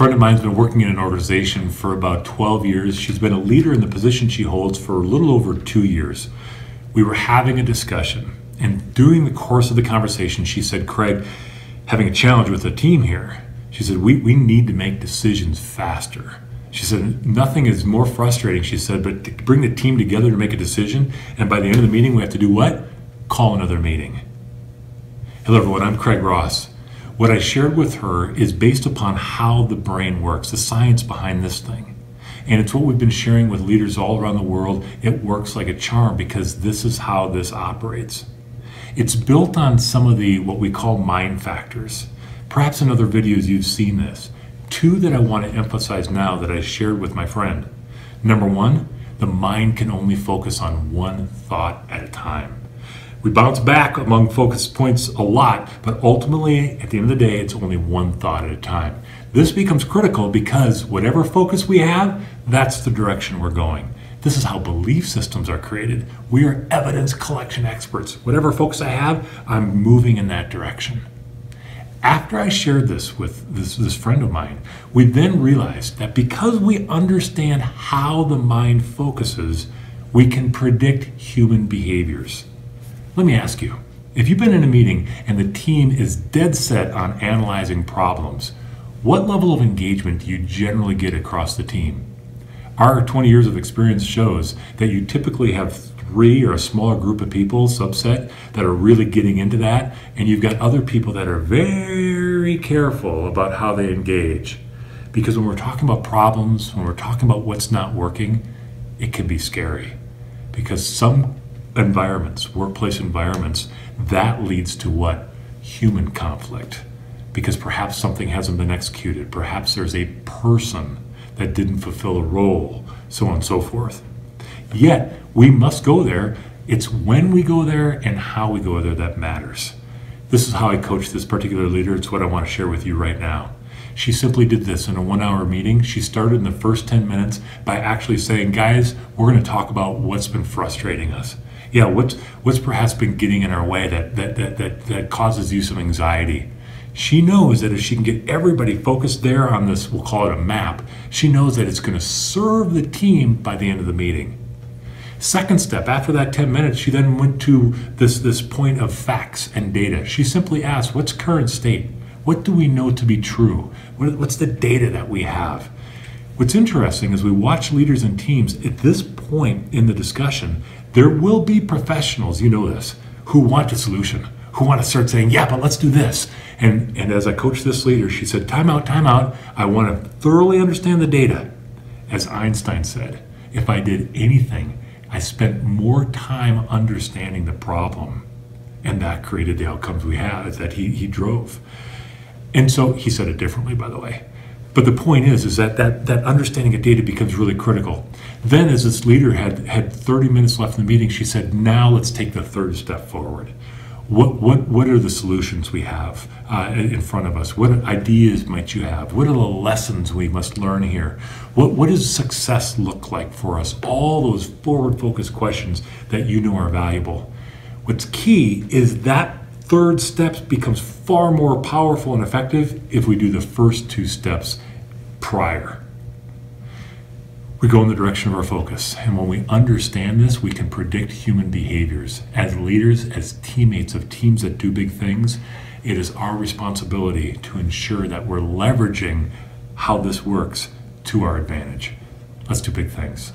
friend of mine's been working in an organization for about 12 years. She's been a leader in the position she holds for a little over 2 years. We were having a discussion, and during the course of the conversation, she said, Craig, having a challenge with the team here. She said, we need to make decisions faster. She said, nothing is more frustrating, she said, but to bring the team together to make a decision, and by the end of the meeting, we have to do what? Call another meeting. Hello, everyone. I'm Craig Ross. What I shared with her is based upon how the brain works, the science behind this thing. And it's what we've been sharing with leaders all around the world. It works like a charm because this is how this operates. It's built on some of the what we call mind factors. Perhaps in other videos you've seen this. Two that I want to emphasize now that I shared with my friend. Number one, the mind can only focus on one thought at a time. We bounce back among focus points a lot, but ultimately, at the end of the day, it's only one thought at a time. This becomes critical because whatever focus we have, that's the direction we're going. This is how belief systems are created. We are evidence collection experts. Whatever focus I have, I'm moving in that direction. After I shared this with this friend of mine, we then realized that because we understand how the mind focuses, we can predict human behaviors. Let me ask you, if you've been in a meeting and the team is dead set on analyzing problems, what level of engagement do you generally get across the team? Our 20 years of experience shows that you typically have 3 or a smaller group of people, subset, that are really getting into that, and you've got other people that are very careful about how they engage. Because when we're talking about problems, when we're talking about what's not working, it can be scary. Because some environments, workplace environments, that leads to what? Human conflict. Because perhaps something hasn't been executed. Perhaps there's a person that didn't fulfill a role, so on and so forth. Yet, we must go there. It's when we go there and how we go there that matters. This is how I coach this particular leader. It's what I want to share with you right now. She simply did this in a 1-hour meeting. She started in the first 10 minutes by actually saying, guys, we're going to talk about what's been frustrating us. Yeah, what's perhaps been getting in our way that causes you some anxiety. She knows that if she can get everybody focused there on this, we'll call it a map, she knows that it's going to serve the team by the end of the meeting. Second step, after that 10 minutes, she then went to this point of facts and data. She simply asked, what's current state? What do we know to be true? What's the data that we have? What's interesting is we watch leaders and teams at this point in the discussion, there will be professionals, you know this, who want a solution, who want to start saying, yeah, but let's do this. And as I coached this leader, she said, time out. I want to thoroughly understand the data. As Einstein said, if I did anything, I spent more time understanding the problem. And that created the outcomes we had that he drove. And so he said it differently, by the way. But the point is that understanding of data becomes really critical. Then as this leader had 30 minutes left in the meeting, she said, now let's take the third step forward. What are the solutions we have in front of us? What ideas might you have? What are the lessons we must learn here? What does success look like for us? All those forward-focused questions that you know are valuable. What's key is that third step becomes far more powerful and effective if we do the first 2 steps prior. We go in the direction of our focus, and when we understand this, we can predict human behaviors. As leaders, as teammates of teams that do big things, it is our responsibility to ensure that we're leveraging how this works to our advantage. Let's do big things.